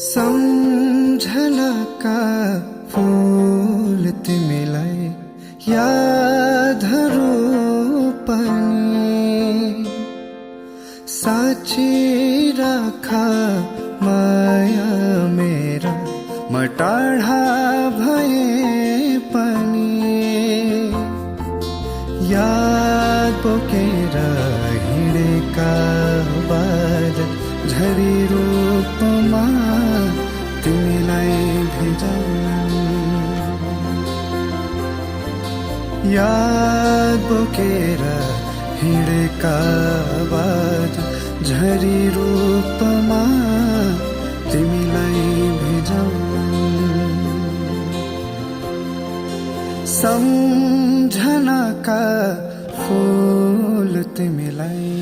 सम्झनाका फूल तिमीलाई यादहरू पनि साँची राख माया मेरा म टाढा भए पनि याद बोकेर हिँडेका बाज झरी रूपमा तिमीलाई भेजौँ याद बोकेर हिँडेका बाज झरी रूपमा तिमीलाई भेजौँ सम्झनाका फूल तिमीलाई